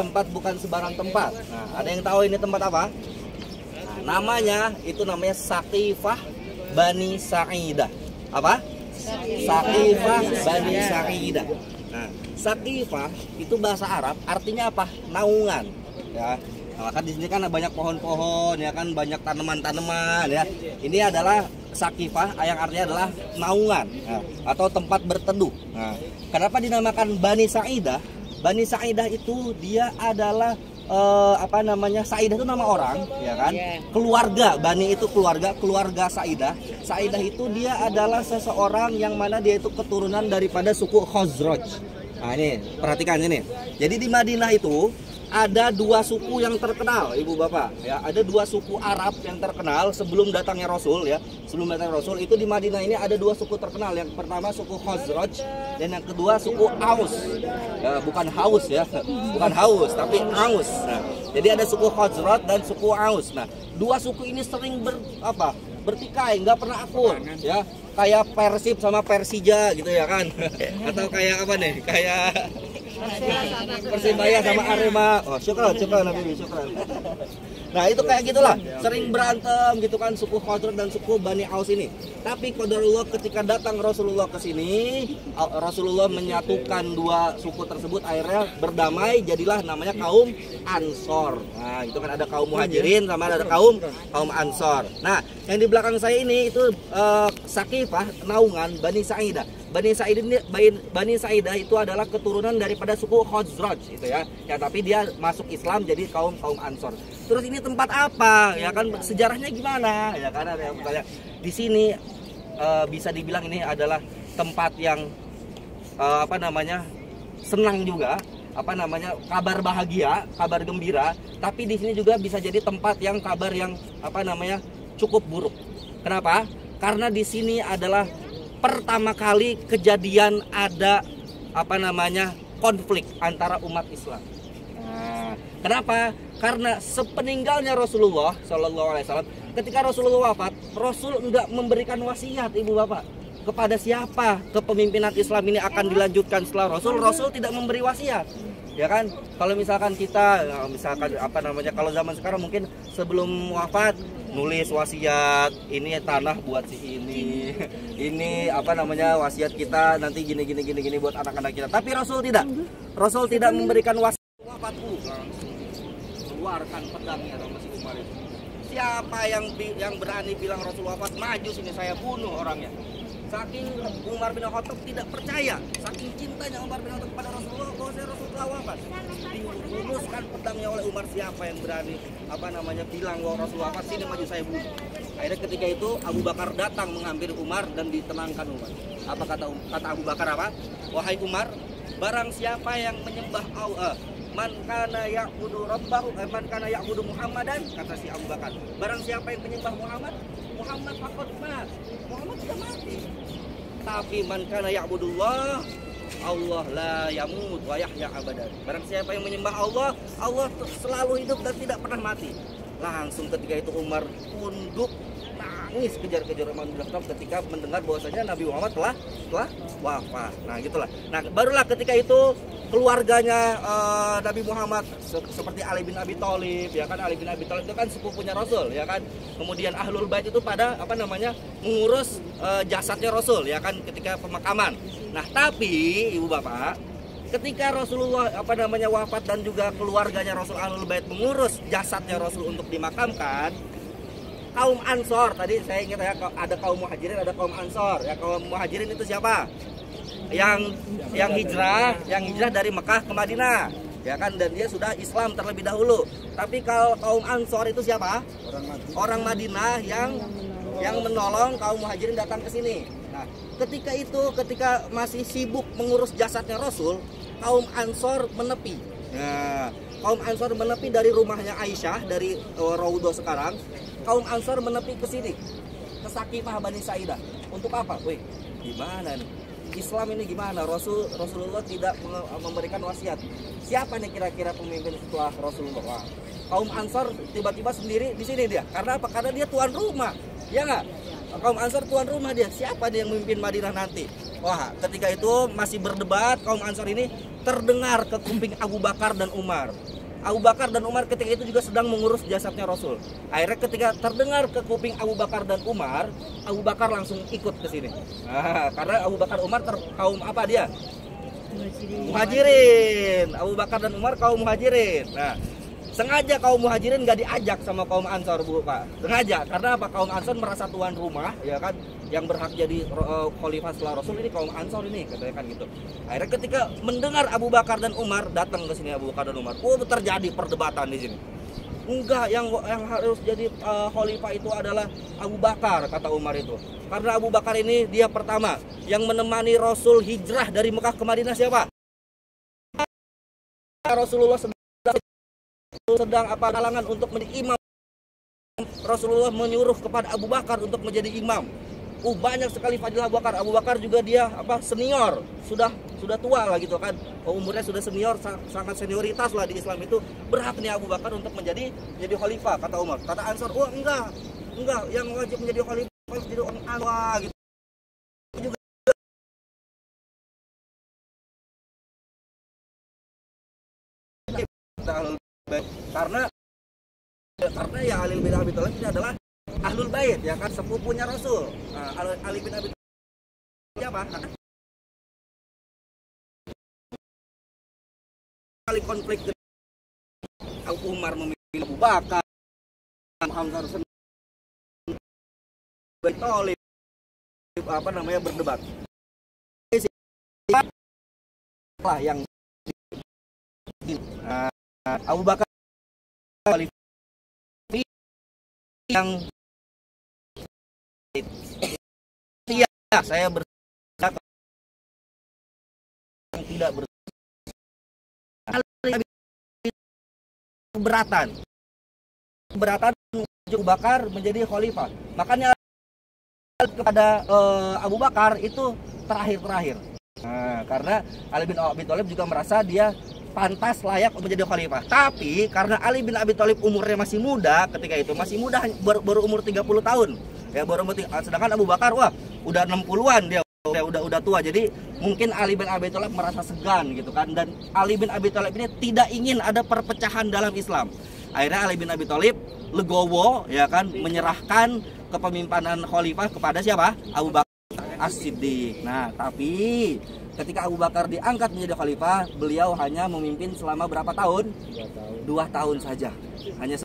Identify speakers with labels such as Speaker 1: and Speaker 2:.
Speaker 1: tempat bukan sembarang tempat. Nah, ada yang tahu ini tempat apa? Nah, namanya Saqifah Bani Sa'idah. Apa? Saqifah Bani Sa'idah. Nah, Saqifah itu bahasa Arab artinya apa? Naungan. Ya. Nah, kan di sini kan banyak pohon-pohon, ya kan, banyak tanaman-tanaman, ya. Ini adalah Saqifah yang artinya adalah naungan, nah, atau tempat berteduh. Nah, kenapa dinamakan Bani Sa'idah? Bani Sa'idah itu dia adalah Sa'idah itu nama orang, ya kan? Keluarga, Bani itu keluarga Sa'idah. Sa'idah itu dia adalah seseorang yang mana dia itu keturunan daripada suku Khazraj. Nah, ini perhatikan ini. Jadi di Madinah itu ada dua suku yang terkenal, ibu bapak, ya. Ada dua suku Arab yang terkenal sebelum datangnya Rasul, ya. Sebelum datangnya Rasul itu di Madinah ini ada dua suku terkenal. Yang pertama suku Khazraj dan yang kedua suku Aus. Ya, bukan Haus, ya, bukan Haus tapi Aus. Nah, jadi ada suku Khazraj dan suku Aus. Nah, dua suku ini sering bertikai, nggak pernah akur, ya. Kayak Persib sama Persija gitu, ya kan? Atau kayak apa nih? Kayak Persibaya sama Arema. Oh, syukran Nabi, syukran. Nah, itu kayak gitulah, sering berantem gitu kan suku Khazraj dan suku Bani Aus ini. Tapi qadarullah ketika datang Rasulullah ke sini, Rasulullah menyatukan dua suku tersebut, akhirnya berdamai, jadilah namanya kaum Ansor. Nah, itu kan ada kaum Muhajirin sama ada kaum Ansor. Nah, yang di belakang saya ini itu Saqifah, naungan Bani Sa'idah. Bani Sa'idah itu adalah keturunan daripada suku Khazraj gitu, ya. Ya, tapi dia masuk Islam jadi kaum Ansor. Terus ini tempat apa? Ya kan, sejarahnya gimana? Ya kan, ada yang bertanya. Di sini bisa dibilang ini adalah tempat yang senang juga, kabar bahagia, kabar gembira, tapi di sini juga bisa jadi tempat yang kabar yang cukup buruk. Kenapa? Karena di sini adalah pertama kali kejadian ada konflik antara umat Islam. Nah, kenapa? Karena sepeninggalnya Rasulullah SAW, ketika Rasulullah wafat, Rasul enggak memberikan wasiat, ibu bapak, kepada siapa kepemimpinan Islam ini akan dilanjutkan setelah Rasul. Rasul tidak memberi wasiat, ya kan? Kalau misalkan kita, kalau zaman sekarang mungkin sebelum wafat nulis wasiat, ini tanah buat si ini wasiat kita nanti gini buat anak-anak kita. Tapi Rasul tidak memberikan wasiat. Wafatku langsung keluarkan pedangnya sama si Umar itu. Siapa yang berani bilang Rasul wafat, maju sini saya bunuh orangnya. Saking Umar bin Khattab tidak percaya, saking cintanya Umar bin Khattab kepada Rasulullah, bahwa Rasulullah wafat, dihunuskan pedangnya oleh Umar. Siapa yang berani bilang bahwa Rasulullah wafat, sini maju saya bunuh. Akhirnya ketika itu Abu Bakar datang mengambil Umar dan ditenangkan Umar. Apa kata Abu Bakar? Wahai Umar, barang siapa yang menyembah Allah, man kana ya'budu rabbahu, man kana ya'budu Muhammadan, kata si Abu Bakar, barang siapa yang menyembah Muhammad faqad mat, Muhammad sudah mati. Tapi man kana ya'budullah, Allah la yamut wa yahya abadan. Barang siapa yang menyembah Allah, Allah selalu hidup dan tidak pernah mati. Langsung ketika itu Umar tunduk, nangis kejar-kejar Umar bin Khattab ketika mendengar bahwasanya Nabi Muhammad telah wafat. Nah, gitulah. Nah, barulah ketika itu keluarganya Nabi Muhammad seperti Ali bin Abi Thalib, ya kan, Ali bin Abi Thalib itu kan sepupunya Rasul, ya kan. Kemudian Ahlul Bait itu pada mengurus jasadnya Rasul, ya kan, ketika pemakaman. Nah, tapi ibu bapak, ketika Rasulullah wafat dan juga keluarganya Rasul Ahlul Bait mengurus jasadnya Rasul untuk dimakamkan, kaum Ansor, tadi saya ingat ya, ada kaum Muhajirin, ada kaum Ansor. Ya, kaum Muhajirin itu siapa? Yang hijrah dari Mekah ke Madinah, ya kan, dan dia sudah Islam terlebih dahulu. Tapi kalau kaum Ansor itu siapa? Orang Madinah yang menolong kaum Muhajirin datang ke sini. Nah, ketika masih sibuk mengurus jasadnya Rasul, kaum Ansor menepi. Nah, kaum Ansor menepi dari rumahnya Aisyah, dari Raudhah sekarang. Kaum Ansor menepi ke sini, ke Saqifah Bani Sa'idah. Untuk apa? Gimana nih? Islam ini gimana? Rasulullah tidak memberikan wasiat. Siapa nih kira-kira pemimpin setelah Rasulullah? Wah, kaum Ansor tiba-tiba sendiri di sini dia. Karena apa? Karena dia tuan rumah. Ya nggak? Kaum Ansor tuan rumah dia. Siapa dia yang memimpin Madinah nanti? Wah, ketika itu masih berdebat, kaum Ansor ini terdengar ke kuping Abu Bakar dan Umar. Abu Bakar dan Umar ketika itu juga sedang mengurus jasadnya Rasul. Akhirnya ketika terdengar ke kuping Abu Bakar dan Umar, Abu Bakar langsung ikut ke sini. Nah, karena Abu Bakar Umar kaum apa dia? Muhajirin. Abu Bakar dan Umar kaum Muhajirin. Nah, sengaja kaum Muhajirin gak diajak sama kaum Ansor, Bu, Pak. Sengaja, karena apa? Kaum Ansor merasa tuan rumah, ya kan, yang berhak jadi khalifah setelah Rasul ini kaum Ansor ini, katanya kan gitu. Akhirnya ketika mendengar Abu Bakar dan Umar datang ke sini, Abu Bakar dan Umar, terjadi perdebatan di sini. Enggak, yang harus jadi khalifah itu adalah Abu Bakar, kata Umar itu. Karena Abu Bakar ini dia pertama yang menemani Rasul hijrah dari Mekah ke Madinah siapa? Rasulullah sedang halangan untuk menjadi imam. Rasulullah menyuruh kepada Abu Bakar untuk menjadi imam. Banyak sekali fadilah Abu Bakar. Abu Bakar juga dia senior, sudah tua lah gitu kan. Umurnya sudah senior, sangat senioritas lah di Islam itu. Berhak nih Abu Bakar untuk menjadi khalifah, kata Umar. Kata Ansor, enggak, yang wajib menjadi khalifah jadi orang Ansor gitu. Juga karena ya Ali bin Abi Thalib ini adalah Ahlul Bait, ya kan, sepupunya Rasul. Nah, Ali bin Abi Thalib siapa? Kali konflik Umar memilih Abu Bakar, Hamzah Thalib berdebat. Lah yang Abu Bakar yang saya berkata yang tidak keberatan Abu Bakar menjadi khalifah. Makanya kepada Abu Bakar itu terakhir. Nah, karena Ali bin Abi Thalib juga merasa dia pantas layak menjadi khalifah. Tapi karena Ali bin Abi Thalib umurnya masih muda ketika itu, masih muda, baru umur 30 tahun. Ya, sedangkan Abu Bakar udah 60-an dia, udah tua. Jadi mungkin Ali bin Abi Thalib merasa segan gitu kan, dan Ali bin Abi Thalib ini tidak ingin ada perpecahan dalam Islam. Akhirnya Ali bin Abi Thalib legowo, ya kan, menyerahkan kepemimpinan khalifah kepada siapa? Abu Bakar As-Siddiq. Nah, tapi ketika Abu Bakar diangkat menjadi khalifah, beliau hanya memimpin selama berapa tahun? 2 tahun saja. Hanya